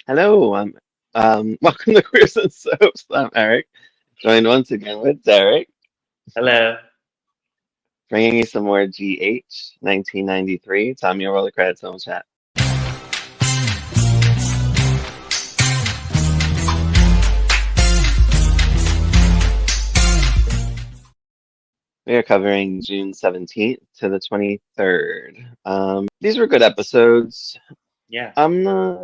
Hello, welcome to Queers and Soaps. I'm Eric, joined once again with Derek, Hello. bringing you some more GH 1993. Time your roll the credits home chat. We are covering June 17th to the 23rd. These were good episodes. Yeah. I'm not,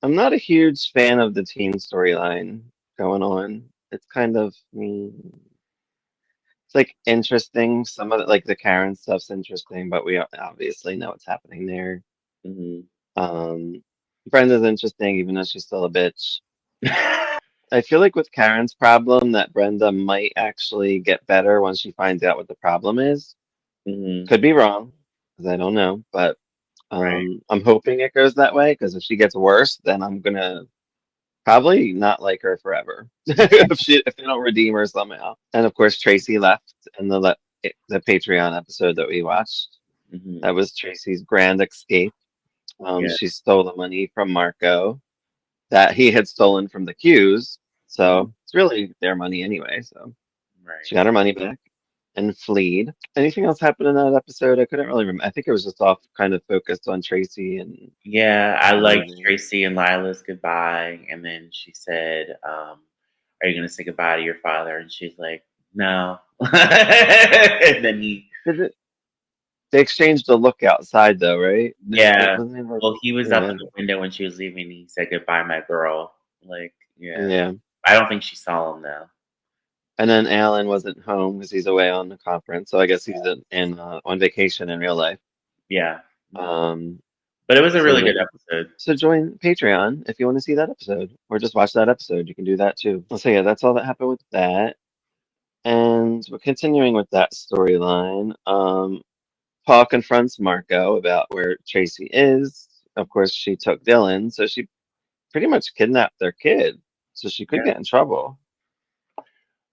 I'm not a huge fan of the teen storyline going on. It's kind of, it's like interesting. Some of it, like the Karen stuff's interesting, but we obviously know what's happening there. hmm Um, Brenda's interesting, even though she's still a bitch. I feel like with Karen's problem, that Brenda might actually get better once she finds out what the problem is. hmm Could be wrong, because I don't know, but Right. I'm hoping it goes that way. Because if she gets worse, then I'm gonna probably not like her forever if they don't redeem her somehow. And of course, Tracy left in the Patreon episode that we watched. hmm That was Tracy's grand escape. Yeah. She stole the money from Marco that he had stolen from the Qs. hmm So it's really their money anyway. So she Right. got her money back and fleed. Anything else happened in that episode? I couldn't really remember. I think it was just all kind of focused on Tracy and Yeah. I liked leaving. Tracy and Lila's goodbye. And then she said, are you going to say goodbye to your father? And she's like, no. And then Did it, they exchanged a look outside though, right? yeah. Wasn't it Well, he was up yeah, in the window when she was leaving. And he said, goodbye, my girl. Like, yeah. yeah. I don't think she saw him, though. And then Alan wasn't home because he's away on the conference. So I guess he's on vacation in real life. Yeah. Um, But it was a so really yeah. good episode. So join Patreon if you want to see that episode, or just watch that episode. You can do that too. So yeah, that's all that happened with that. And we're continuing with that storyline. Paul confronts Marco about where Tracy is. Of course, she took Dylan, so she pretty much kidnapped their kid, so she could Yeah. get in trouble.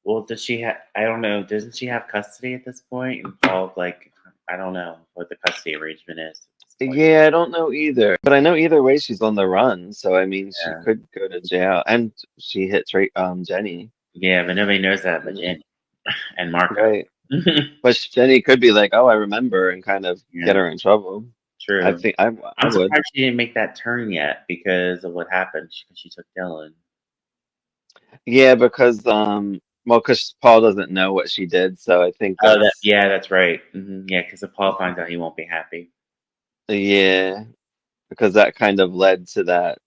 Well, does she have? I don't know. Doesn't she have custody at this point? And Paul, like, I don't know what the custody arrangement is at this point. Yeah, I don't know either, but I know either way she's on the run. So I mean, she Yeah, could go to jail, and she hit Jenny. yeah, but nobody knows that but Mm, Jenny and Marco. right. But Jenny could be like, "Oh, I remember," and kind of get Yeah, her in trouble. I true. think I I'm would. surprised she didn't make that turn yet because of what happened. She took Dylan. Yeah, because well, because Paul doesn't know what she did, so I think Oh, that that's yeah, that's right. Yeah, because if Paul finds out, he won't be happy. yeah, because that kind of led to that.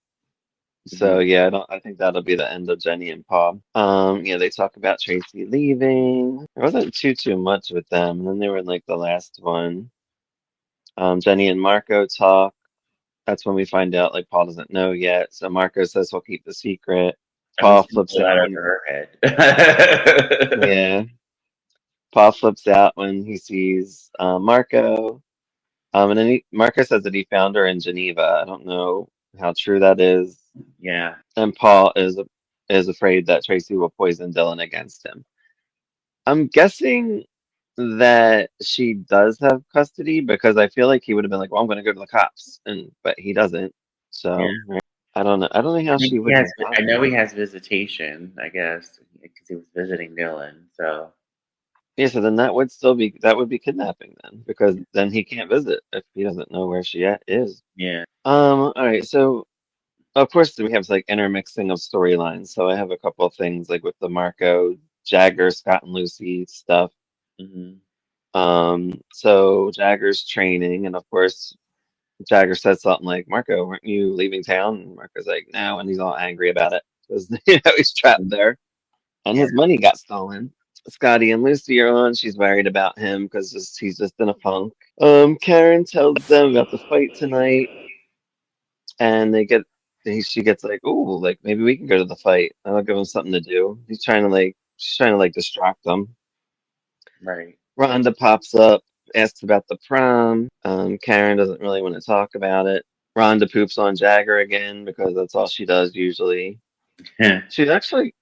hmm So yeah, I think that'll be the end of Jenny and Paul. Yeah, they talk about Tracy leaving. There wasn't too much with them, and then they were in like the last one. Jenny and Marco talk. That's when we find out like Paul doesn't know yet. So Marco says he'll keep the secret. I was Paul gonna flips pull that out when over her head. yeah, Paul flips out when he sees Marco. And then Marco says that he found her in Geneva. I don't know how true that is. Yeah. And Paul is afraid that Tracy will poison Dylan against him. I'm guessing that she does have custody because I feel like he would have been like, "Well, I'm going to go to the cops," and but he doesn't. Yeah. So right. I don't know. I don't know how I think she he would has. have I gotten know it. he has visitation. I guess because he was visiting Dylan. So Yeah, so then that would be kidnapping then because then he can't visit if he doesn't know where is. yeah. All right, so of course, we have like intermixing of storylines. So I have a couple of things like with the Marco, Jagger, Scott and Lucy stuff. hmm So Jagger's training, and of course, Jagger says something like, "Marco, weren't you leaving town?" And Marco's like, "No," and he's all angry about it because he's trapped there, and Yeah. his money got stolen. Scotty and Lucy are on. She's worried about him because he's just in a funk. Karen tells them about the fight tonight, and she gets like, "Ooh, like maybe we can go to the fight. I'll give him something to do." She's trying to like distract them. Right. Rhonda pops up, asks about the prom. Karen doesn't really want to talk about it. Rhonda poops on Jagger again because that's all she does usually. Yeah. She's actually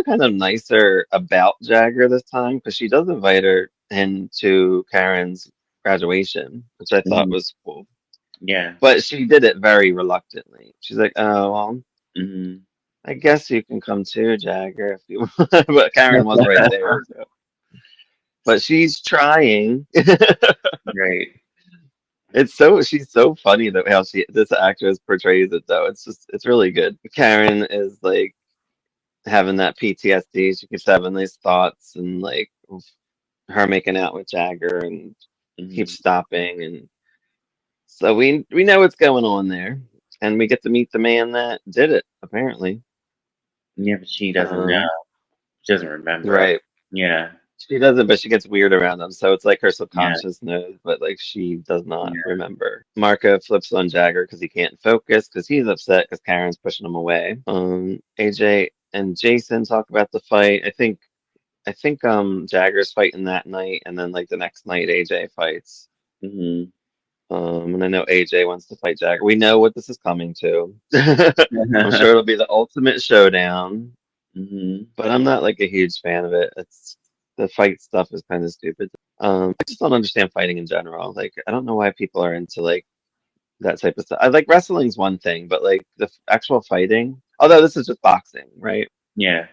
kind of nicer about Jagger this time because she does invite her into Karen's graduation, which I thought Mhm. was cool. Yeah. But she did it very reluctantly. She's like, "Oh, well." Hmm. I guess you can come too, Jagger, if you want. But Karen was right there. So. But she's trying. Right. She's so funny that how this actress portrays it though. It's really good. Karen is like having that PTSD. She keeps having these thoughts and like of her making out with Jagger and keeps Hmm. stopping, and so we know what's going on there, and we get to meet the man that did it apparently. Yeah, but she doesn't know. Um, She doesn't remember it. right. Yeah. She doesn't, but she gets weird around them. So it's like her Yeah. subconscious knows, but like she does not Yeah. remember. Marco flips on Jagger because he can't focus because he's upset because Karen's pushing him away. AJ and Jason talk about the fight. I think Jagger's fighting that night, and then like the next night AJ fights. Hmm. And I know AJ wants to fight Jagger. We know what this is coming to. I'm sure it'll be the ultimate showdown, Hmm. but I'm not like a huge fan of it. It's the fight stuff is kind of stupid. I just don't understand fighting in general. Like, I don't know why people are into like that type of stuff. I like wrestling's one thing, but like the actual fighting, although this is just boxing, right? Yeah.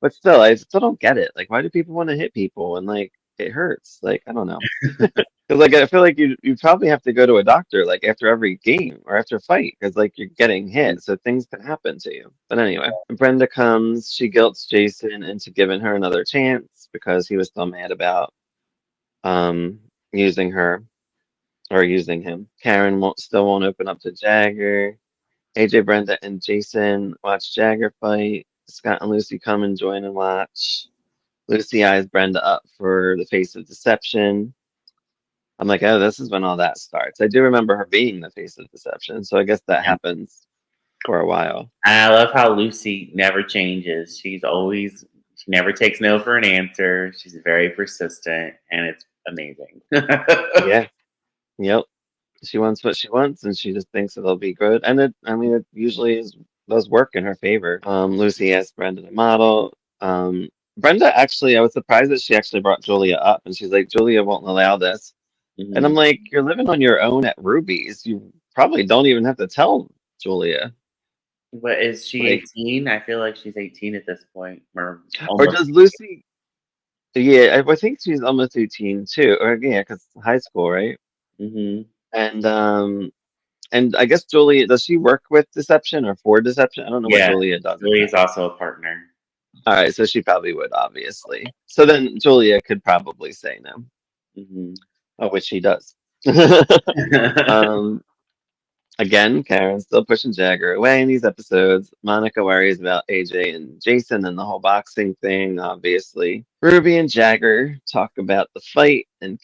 But still, I still don't get it. Like, why do people want to hit people and like it hurts? Like, I don't know. Because like I feel like you probably have to go to a doctor like after every game or after a fight because like you're getting hit, so things can happen to you. But anyway, Brenda comes. She guilts Jason into giving her another chance because he was still mad about um using her or using him. Karen won't open up to Jagger. AJ, Brenda, and Jason watch Jagger fight. Scott and Lucy come and join and watch. Lucy eyes Brenda up for the face of deception. I'm like, oh, this is when all that starts. I do remember her being the face of deception, so I guess that happens for a while. I love how Lucy never changes. She never takes no for an answer. She's very persistent, and it's amazing. Yeah, yep. She wants what she wants, and she just thinks it'll be good. And I mean, it usually does work in her favor. Lucy asked Brenda to model. Brenda actually, I was surprised that she actually brought Julia up, and she's like, Julia won't allow this. And I'm Hmm. like, you're living on your own at Ruby's. You probably don't even have to tell Julia. But is she Like, 18? I feel like she's 18 at this point, or or almost. does Lucy? Yeah, I think she's almost 18 too. Or yeah, because high school, right? Hmm. And I guess Julia, does she work with deception or for deception? I don't know what Yeah, Julia does Julie is exactly. also a partner. All right, so she probably would, obviously. So then Julia could probably say no, Hmm. which she does. um, Again, Karen's still pushing Jagger away in these episodes. Monica worries about AJ and Jason and the whole boxing thing, obviously. Ruby and Jagger talk about the fight, and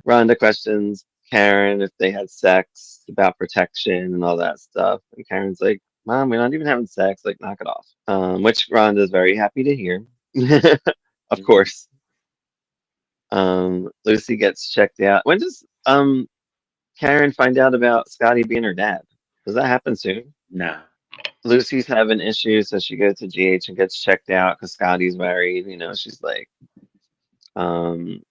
Rhonda questions Karen if they had sex, about protection and all that stuff. And Karen's like, Mom, we're not even having sex. Like, knock it off. Which Rhonda's very happy to hear. Of Hmm. course. Lucy gets checked out. When does Karen find out about Scotty being her dad? Does that happen soon? No. Lucy's having issues, so she goes to GH and gets checked out because Scotty's married. She's like, um,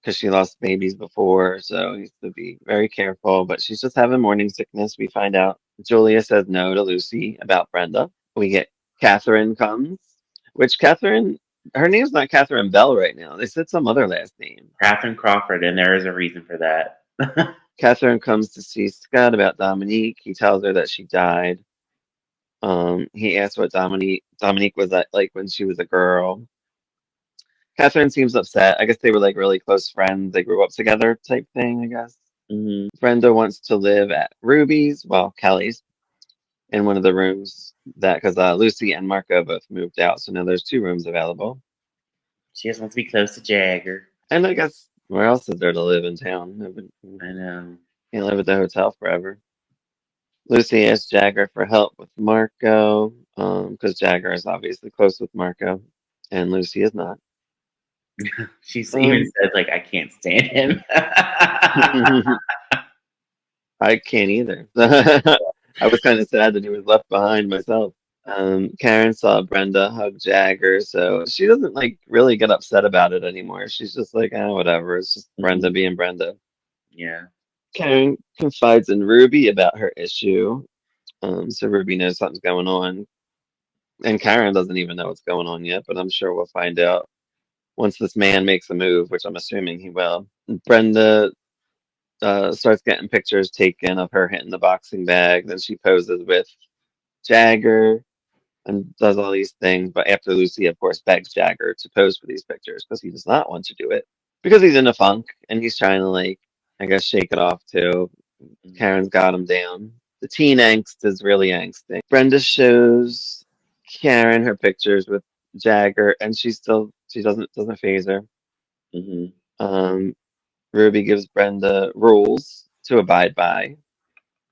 because she lost babies before, so you have to be very careful. But she's just having morning sickness. We find out Julia says no to Lucy about Brenda. We get Catherine comes, which Catherine, her name's not Catherine Bell right now. They said some other last name. Catherine Crawford, and there is a reason for that. Catherine comes to see Scott about Dominique. He tells her that she died. He asks what Dominique was like when she was a girl. Catherine seems upset. I guess they were like really close friends. They grew up together type thing, I guess. Hmm. Brenda wants to live at Ruby's, well, Kelly's, in one of the rooms that because Lucy and Marco both moved out, so now there's two rooms available. She just wants to be close to Jagger. And I guess where else is there to live in town? I know. Can't live at the hotel forever. Lucy asks Jagger for help with Marco, because Jagger is obviously close with Marco, and Lucy is not. She's even Um, said like, "I can't stand him." I can't either. I was kind of sad that he was left behind myself. Karen saw Brenda hug Jagger, so she doesn't like really get upset about it anymore. She's just like, whatever. It's just Brenda Hmm. being Brenda. Yeah. Karen confides in Ruby about her issue. So Ruby knows something's going on, and Karen doesn't even know what's going on yet. But I'm sure we'll find out once this man makes a move, which I'm assuming he will. Brenda starts getting pictures taken of her hitting the boxing bag. Then she poses with Jagger and does all these things. But after Lucy, of course, begs Jagger to pose for these pictures because he does not want to do it because he's in a funk and he's trying to, like, I guess, shake it off too. Mhm. Karen's got him down. The teen angst is really angsting. Brenda shows Karen her pictures with Jagger, and she doesn't phase her. Mhm. Um, Ruby gives Brenda rules to abide by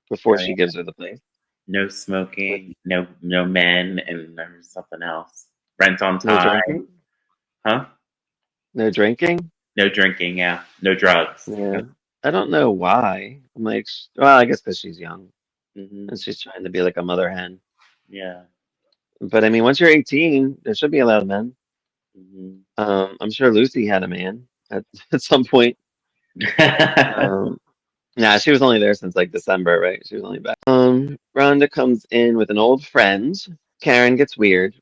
before Oh she yeah. gives her the place. No Like, smoking. No men, and there's something else. Rent on no time. drinking, Huh? no drinking. No drinking. Yeah. No drugs. Yeah, I don't know why. I'm like, well, I guess because she's young and Mhm. she's trying to be like a mother hen. Yeah. But I mean, once you're 18, there should be a lot of men. Mhm. I'm sure Lucy had a man at, at some point. Um, nah, she was only there since like December, right? She was only back. Rhonda comes in with an old friend. Karen gets weird.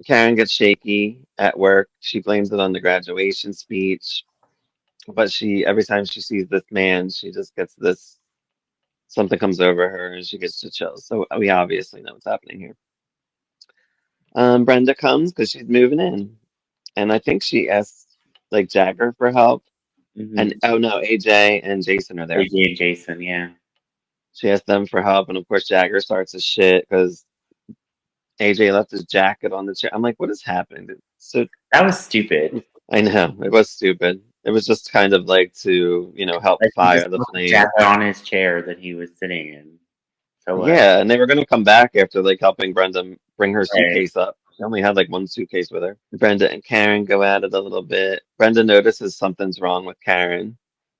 Karen gets shaky at work. She blames it on the graduation speech, but she every time she sees this man, she just gets this something comes over her and she gets to chills. So we obviously know what's happening here. Brenda comes because she's moving in, and I think she asks like Jagger for help. And Mhm. oh no, AJ and Jason are there. AJ and Jason. Yeah. She asks them for help, and of course Jagger starts his shit because AJ left his jacket on the chair. I'm like, what is happening? So That was stupid. I know it was stupid. It was just kind of like to, help Like he just fire the put the flame. jacket on his chair that he was sitting in. So what? Yeah, and they were gonna come back after like helping Brenda bring her Right. suitcase up. She only had like one suitcase with her. Brenda and Karen go at it a little bit. Brenda notices something's wrong with Karen.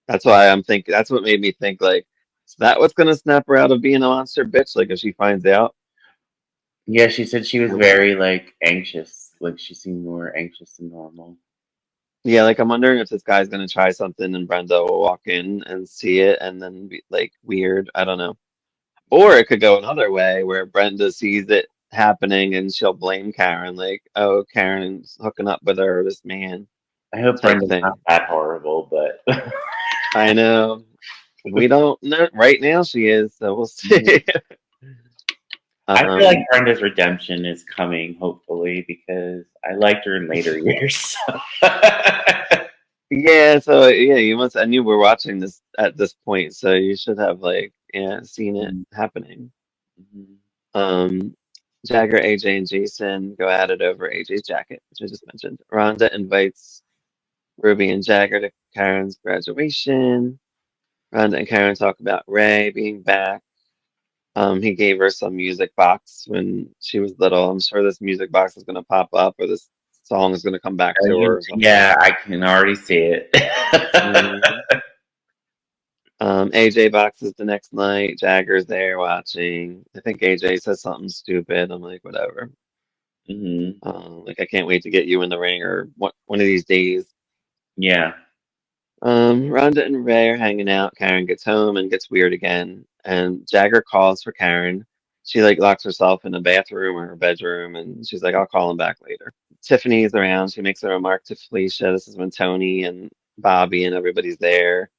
That's why I'm thinking. That's what made me think like, is that what's gonna snap her out of being a monster bitch? Like if she finds out. Yeah, she said she was Nope. very like anxious. Like she seemed more anxious than normal. Yeah, like I'm wondering if this guy's gonna try something and Brenda will walk in and see it and then be like weird. I don't know. Or it could go another way where Brenda sees it happening and she'll blame Karen, like, oh, Karen's hooking up with her, this man I hope type Brenda's not thing. that horrible, but I know. We don't know. Right now she is, so we'll see. I feel like Um, Brenda's redemption is coming, hopefully, because I liked her in later years. So. yeah, so yeah, you must, I knew we're watching this at this point, so you should have like, yeah, seen it happening. Mhm. Um, Jagger, AJ, and Jason go at it over AJ's jacket, which I just mentioned. Rhonda invites Ruby and Jagger to Karen's graduation. Rhonda and Karen talk about Ray being back. He gave her some music box when she was little. I'm sure this music box is going to pop up or this song is going to come back to her or something. Yeah, I can already see it. Mhm. AJ boxes the next night. Jagger's there watching. I think AJ says something stupid. I'm like, whatever. Hmm. Like, I can't wait to get you in the ring or one of these days. Yeah. Rhonda and Ray are hanging out. Karen gets home and gets weird again. And Jagger calls for Karen. She like locks herself in a bathroom or her bedroom and she's like, I'll call him back later. Tiffany's around. She makes a remark to Felicia. This is when Tony and Bobby and everybody's there.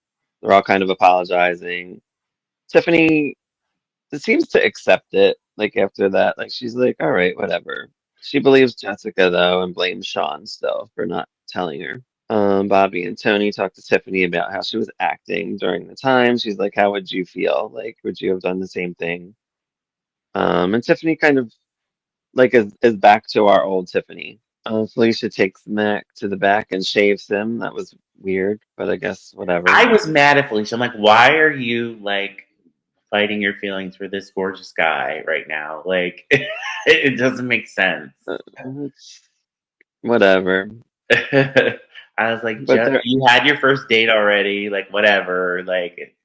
They're all kind of apologizing. Tiffany seems to accept it. Like after that, like she's like, all right, whatever. She believes Jessica though and blames Sean still for not telling her. Bobby and Tony talked to Tiffany about how she was acting during the time. She's like, how would you feel? Like, would you have done the same thing? And Tiffany kind of like is back to our old Tiffany. Felicia takes Mac to the back and shaves him. That was weird, but I guess whatever. I was mad at Felicia. I'm like, why are you like fighting your feelings for this gorgeous guy right now? Like, it doesn't make sense. It's whatever. I was like, But there, you had your first date already. Like, whatever. Like,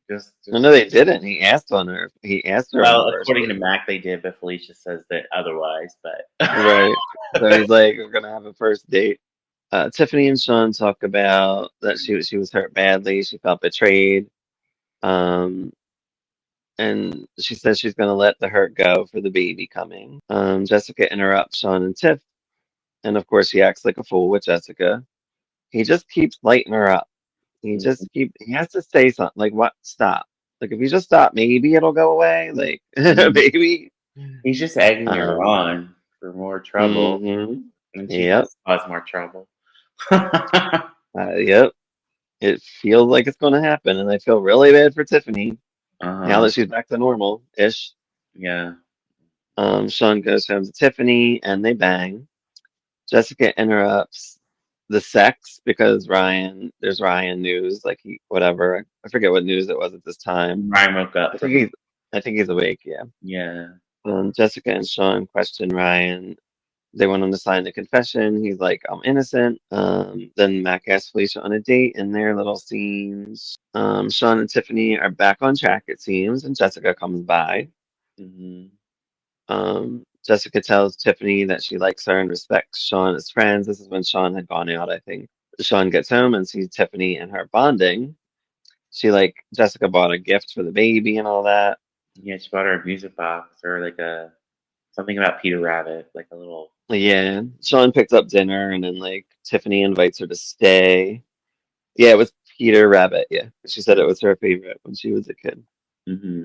no, they didn't. He asked on her. He asked her on the Well, first according to date. Mac, they did, but Felicia says that otherwise. But Right. So he's like, we're gonna have a first date. Tiffany and Sean talk about that she was hurt badly. She felt betrayed. Um, and she says she's going to let the hurt go for the baby coming. Jessica interrupts Sean and Tiff, and of course he acts like a fool with Jessica. He just keeps lighting her up. He has to say something like, what? Stop. Like, if you just stop, maybe it'll go away. Like, Mhm. maybe. He's just egging her Um, on for more trouble, hmm and she Yep. does cause more trouble. Yep. It feels like it's going to happen, and I feel really bad for Tiffany now Uh-huh. that she's back to normal-ish. Yeah. Sean goes home to Tiffany, and they bang. Jessica interrupts the sex because there's Ryan news, like whatever. I forget what news it was at this time. Ryan woke I up think from he's, I think he's awake. Yeah. yeah. Jessica and Sean question Ryan. They want him to sign the confession. He's like, I'm innocent. Then Mac asks Felicia on a date in their little scenes. Sean and Tiffany are back on track, it seems, and Jessica comes by. Hmm. Jessica tells Tiffany that she likes her and respects Sean as friends. This is when Sean had gone out, I think. Sean gets home and sees Tiffany and her bonding. Jessica bought a gift for the baby and all that. Yeah, she bought her a music box or like a something about Peter Rabbit, like a little. Yeah, Sean picks up dinner and then Tiffany invites her to stay. Yeah, it was Peter Rabbit. Yeah, she said it was her favorite when she was a kid. Mm-hmm.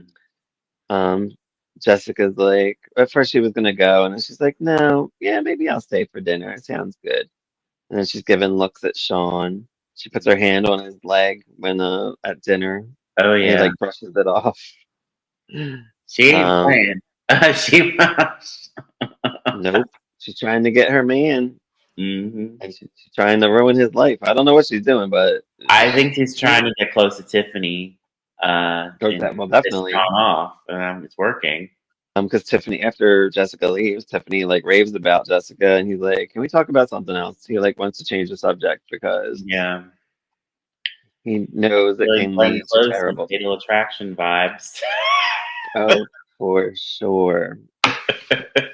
Um, Jessica's like, at first she was gonna go, and then she's like, no, yeah, maybe I'll stay for dinner. It sounds good. And then she's giving looks at Sean. She puts her hand on his leg when at dinner, Oh and he yeah, brushes it off. she ain't Um, playing. She. nope, she's trying to get her man, Hmm. and she's trying to ruin his life. I don't know what she's doing, but I think she's she, trying to get close to Tiffany, and well, piss definitely. John off, and it's working. Because Tiffany, after Jessica leaves, Tiffany raves about Jessica, and he's like, "Can we talk about something else?" He wants to change the subject because Yeah, he knows it really can blend lead to close and terrible Fatal things. Attraction vibes. Oh, for sure.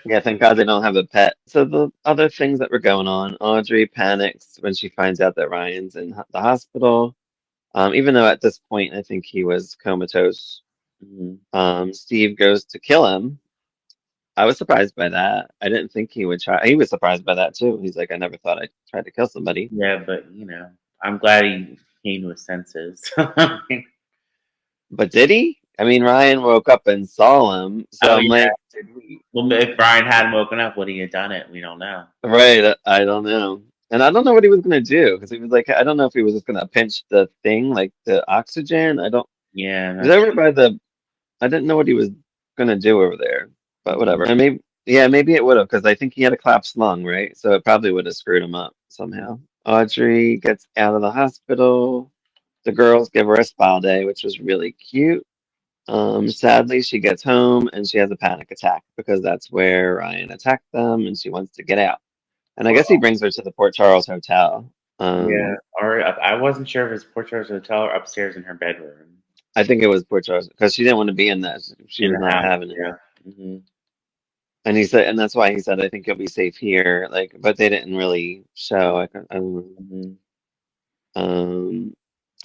Yeah, thank God they don't have a pet. So the other things that were going on, Audrey panics when she finds out that Ryan's in the hospital. Even though at this point I think he was comatose. Mhm. Steve goes to kill him. I was surprised by that. I didn't think he would try. He was surprised by that too. He's like, I never thought I'd try to kill somebody. Yeah, but I'm glad he came to his senses. But did he? I mean, Ryan woke up and saw him, so Oh I'm yeah. like, did he? Well, if Brian hadn't woken up, would he have done it? We don't know. Right, I don't know. And I don't know what he was gonna do because he was like, I don't know if he was just gonna pinch the thing, like the oxygen. I don't. Yeah, He's that's over by the. I didn't know what he was gonna do over there, but true. whatever. And maybe, yeah, maybe it would have because I think he had a collapsed lung, right? So it probably would have screwed him up Mhm. somehow. Audrey gets out of the hospital. The girls give her a spa day, which was really cute. Sadly, she gets home and she has a panic attack because that's where Ryan attacked them and she wants to get out. And I guess he Well, brings her to the Port Charles Hotel. yeah, Um, or I wasn't sure if it was Portrait's hotel or upstairs in her bedroom I think it was Port Charles because she didn't want to be in that. She in was the not house. having it. Yeah. Hmm. And he said, and that's why he said, I think you'll be safe here. But they didn't really show. I don't know. Hmm. Um,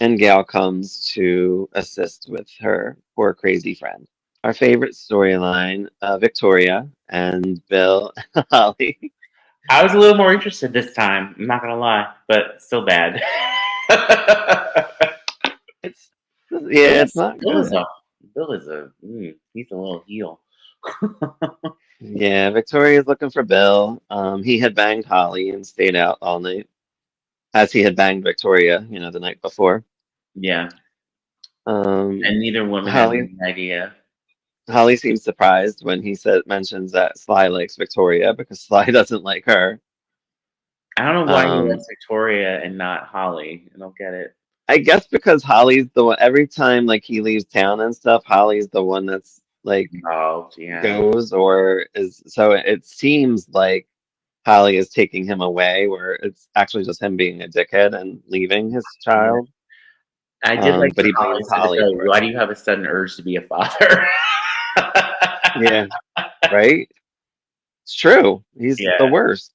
and Gail comes to assist with her poor crazy friend. Our favorite storyline, Victoria and Bill and Holly. I was a little more interested this time. I'm not gonna lie, but still bad. It's yeah, it's not Bill is good. a he's a little heel. Yeah, Victoria's looking for Bill. He had banged Holly and stayed out all night, as he had banged Victoria, the night before. Yeah, Um, and neither woman has Holly any idea. Holly seems surprised when he mentions that Sly likes Victoria because Sly doesn't like her. I don't know why he Um, likes Victoria and not Holly. I don't get it. I guess because Holly's the one every time he leaves town and stuff, Holly's the one that's Oh, yeah. goes or is so it seems like Holly is taking him away, where it's actually just him being a dickhead and leaving his Yeah. child. I did like But when he Holly blames said to Holly Billy, for it. "Why do you have a sudden urge to be a father?" Yeah, right? It's true. He's the Yeah. worst.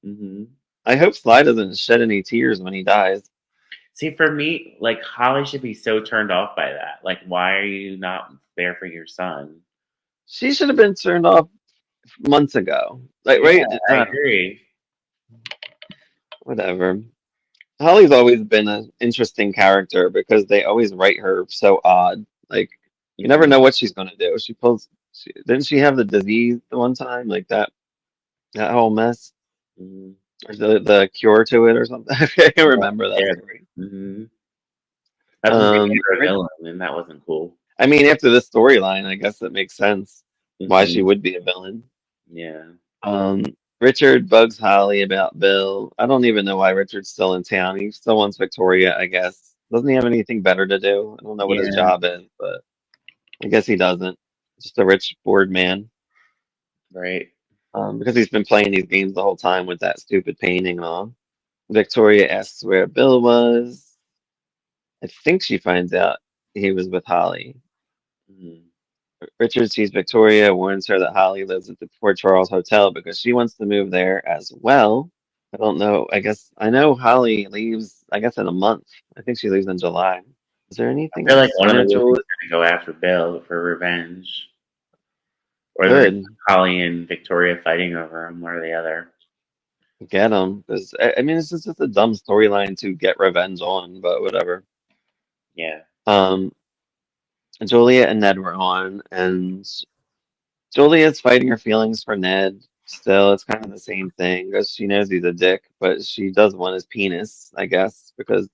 Hmm. I hope Sly doesn't shed any tears when he dies. See, for me, like Holly should be so turned off by that. Like, why are you not? there for your son. She should have been turned off months ago. Like, Yeah, right? I agree. Whatever. Holly's always been an interesting character because they always write her so odd. Like, you never Hmm. know what she's gonna do. Didn't she have the disease the one time? Like that whole mess? Hmm. Or the cure to it or something? I can't Yeah, remember that yeah. story. Hmm. That's when they made her a Rich, villain, and that wasn't cool. I mean, after this storyline, I guess it makes sense why she Hmm. would be a villain. Yeah. Um, Richard bugs Holly about Bill. I don't even know why Richard's still in town. He still wants Victoria, I guess. Doesn't he have anything better to do? I don't know what his Yeah. job is, but I guess he doesn't. Just a rich, bored man. Right. Because he's been playing these games the whole time with that stupid painting and all. Victoria asks where Bill was. I think she finds out he was with Holly. Hmm. Richard sees Victoria, warns her that Holly lives at the Port Charles Hotel because she wants to move there as well. I don't know. I guess I know Holly leaves, I guess, in a month. I think she leaves in July. Is there I anything feel like else? one I of the know movies Joel is gonna go after Bill for revenge, or they're could Holly and Victoria fighting over him, one or the other. get him. Because, I mean, it's just a dumb storyline to get revenge on, but whatever. Yeah. Um, Julia and Ned were on, and Julia's fighting her feelings for Ned. Still, it's kind of the same thing because she knows he's a dick, but she does want his penis, I guess, because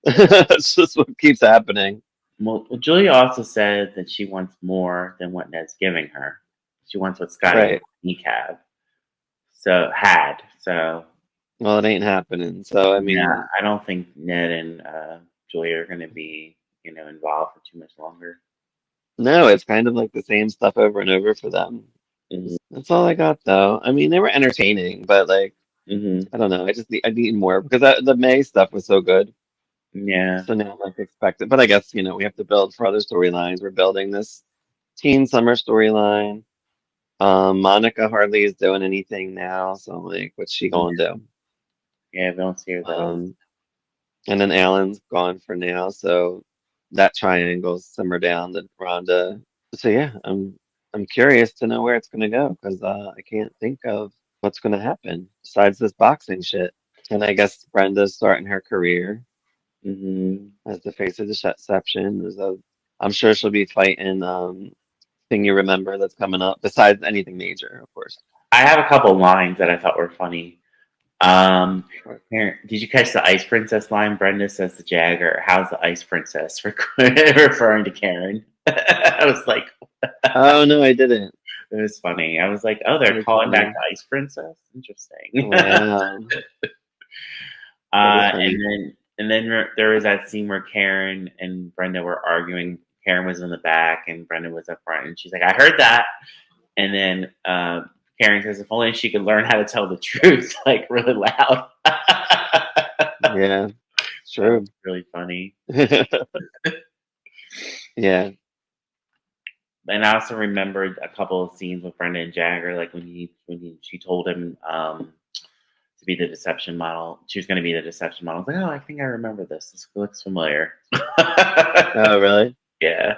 it's just what keeps happening. Well, Julia also said that she wants more than what Ned's giving her. She wants what Scotty Right. Decab So Well, it ain't happening. So, I yeah, mean, I don't think Ned and Julia are going to be involved for too much longer. no, it's kind of like the same stuff over and over for them. Hmm. That's all I got, though. I mean, they were entertaining, but like, Hmm. I don't know. I need more because the May stuff was so good. Yeah. So now I'm like expected. But I guess, we have to build for other storylines. We're building this teen summer storyline. Monica hardly is doing anything now, so I'm like, what's she Yeah. gonna do? Yeah. We don't see her though. Um, and then Alan's gone for now, so that triangle's simmer down to Rhonda. So yeah, I'm curious to know where it's gonna go because I can't think of what's gonna happen besides this boxing shit. And I guess Brenda's starting her career Hmm. as the face of deception. I'm sure she'll be fighting thing you remember that's coming up besides anything major, of course. I have a couple lines that I thought were funny. Here, did you catch the Ice Princess line? Brenda says to Jagger, "How's the Ice Princess?" Referring to Karen. I was like, Oh no, I didn't. it was funny. I was like, oh, they're That's calling back funny. the Ice Princess. Interesting. Wow, that is And funny. then there was that scene where Karen and Brenda were arguing. Karen was in the back and Brenda was up front, and she's like, "I heard that." And then Karen says, "If only she could learn how to tell the truth, like really loud." Yeah, it's That was true. really funny. Yeah, And I also remembered a couple of scenes with Brenda and Jagger, like she told him to be the deception model. She was going to be the deception model. I was like, oh, I think I remember this. This looks familiar. oh really? Yeah.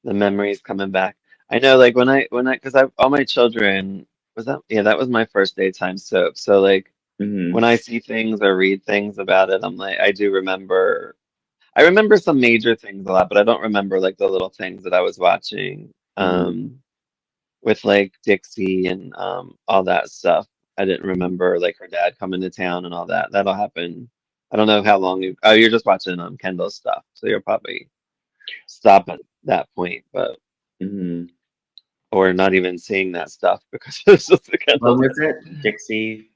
The memories coming back. I know, like because I all my children was that yeah, that was my first daytime soap. So like Hmm. when I see things or read things about it, I'm like I do remember. I remember some major things a lot, but I don't remember like the little things that I was watching. Hmm. With like Dixie and all that stuff. I didn't remember like her dad coming to town and all that. That'll happen. I don't know how long you. Oh, you're just watching Kendall's stuff, so you'll probably stop at that point, but Hmm. or not even seeing that stuff because it's just the What Kendall was stuff. it? Dixie.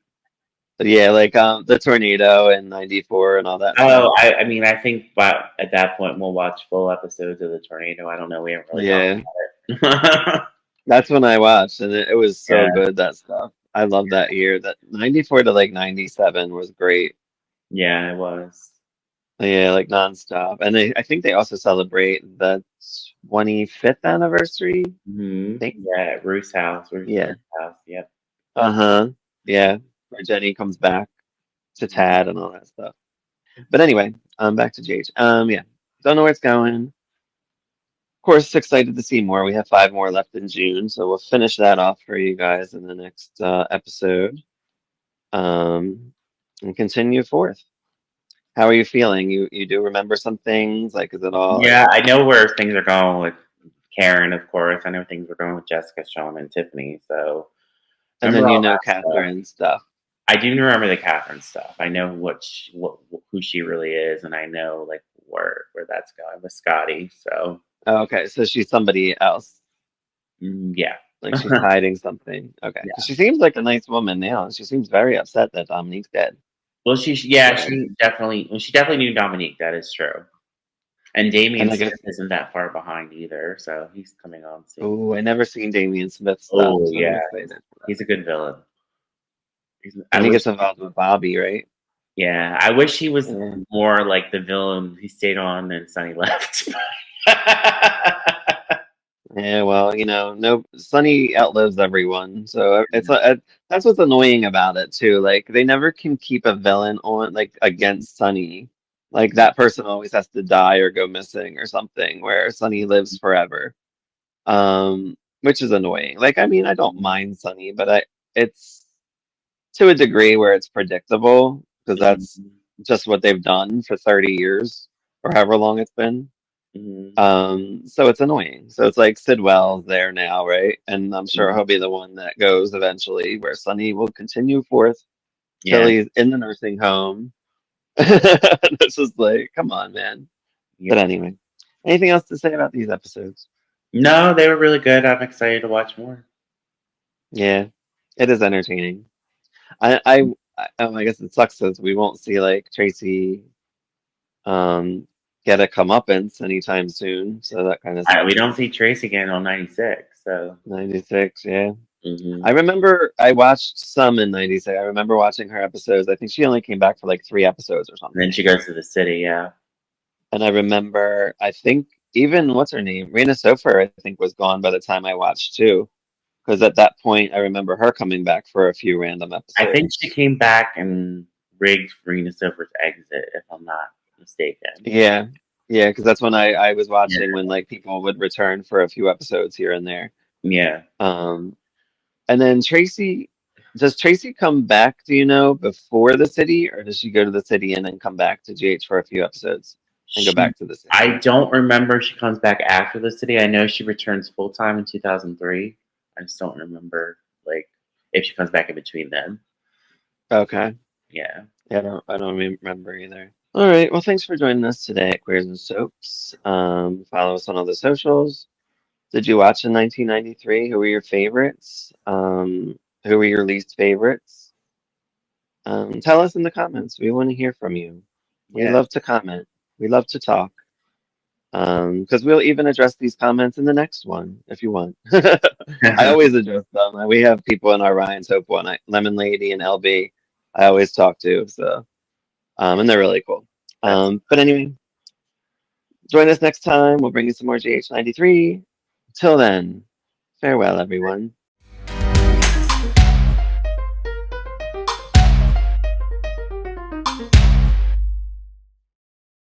But yeah, like the tornado in '94 and all that stuff. Oh, I mean, I think at that point we'll watch full episodes of the tornado. I don't know. We haven't really talked Yeah, about it. that's when I watched, and it was so Yeah. good that stuff. I love that year. That '94 to like '97 was great. Yeah, it was. Yeah, like nonstop. And I think they also celebrate the 25th anniversary, I Hmm. think. Yeah, at Ruth's house. Yeah. Ruth's house. Yep. Uh-huh. Yeah. Where Jenny comes back to Mhm. Tad and all that stuff. But anyway, back to JH. Yeah. Don't know where it's going. course, excited to see more. We have 5 more left in June, so we'll finish that off for you guys in the next episode, um, and continue forth. How are you feeling? You do remember some things? Like, is it all like? Yeah, I know where things are going with Karen, of course. I know things are going with Jessica, Sean, and Tiffany. So And then remember you all know that stuff. Catherine stuff. I do remember the Catherine stuff. I know what who she really is, and I know like where that's going with Scotty. So Oh, okay, so she's somebody else. yeah, Like she's hiding something. Okay, because yeah. she seems like a nice woman now. She seems very upset that Dominique's dead. Well, Where she definitely knew Dominique. That is true. And Damian and I Smith guess, isn't that far behind either, so he's coming on soon. oh, I never seen Damian Smith stuff, Oh so I'm yeah, excited for that. he's a good villain. I And he wish, gets involved with Bobby, right? yeah, I wish he was Yeah. more like the villain he stayed on and Sonny left. Yeah, well, no, Sonny outlives everyone, so that's what's annoying about it too. Like they never can keep a villain on like against Sonny. Like that person always has to die or go missing or something, where Sonny lives forever. Which is annoying. Like, I mean, I don't mind Sonny, but it's to a degree where it's predictable because that's Mhm, just what they've done for 30 years or however long it's been. mhm, So it's annoying. So it's like Sidwell's there now, right? And I'm sure mhm. he'll be the one that goes eventually, where Sonny will continue forth till Yeah, he's in the nursing home. This is like, come on, man. yeah. But anyway, anything else to say about these episodes? No, they were really good. I'm excited to watch more. Yeah, it is entertaining. I guess it sucks because we won't see like Tracy um get a comeuppance anytime soon, so that kind of We sucks. don't see Trace again on 96, so 96, yeah. mhm. I remember I watched some in 96. I remember watching her episodes. I think she only came back for like 3 episodes or And then something. she goes to the city. Yeah, And I remember, I think even what's her name? Rena Sofer, I think, was gone by the time I watched too. Because at that point, I remember her coming back for a few random I think she episodes. came back and rigged Rena Silver's exit, if I'm not mistaken. Yeah, yeah, because that's when I was Yeah, watching when like people would return for a few episodes here and there. yeah. Um, and then Tracy, does Tracy come back, do you know, before the city, or does she go to the city and then come back to GH for a few episodes and go She, back to the city? I don't remember if she comes back after the city. I know she returns full time in 2003. I just don't remember like if she comes back in between then. Okay. Yeah. Yeah, I don't remember either. All right. Well, thanks for joining us today at Queers and Soaps. Follow us on all the socials. Did you watch in 1993? Who were your favorites? Who were your least favorites? Tell us in the comments. We want to hear from you. We Yeah. love to comment. We love to talk. Because we'll even address these comments in the next one if you want. I always address them. We have people in our Ryan's Hope one, Lemon Lady and LB. I always talk to, so and they're really cool. That's But anyway, join us next time. We'll bring you some more GH93. Till then, farewell, everyone.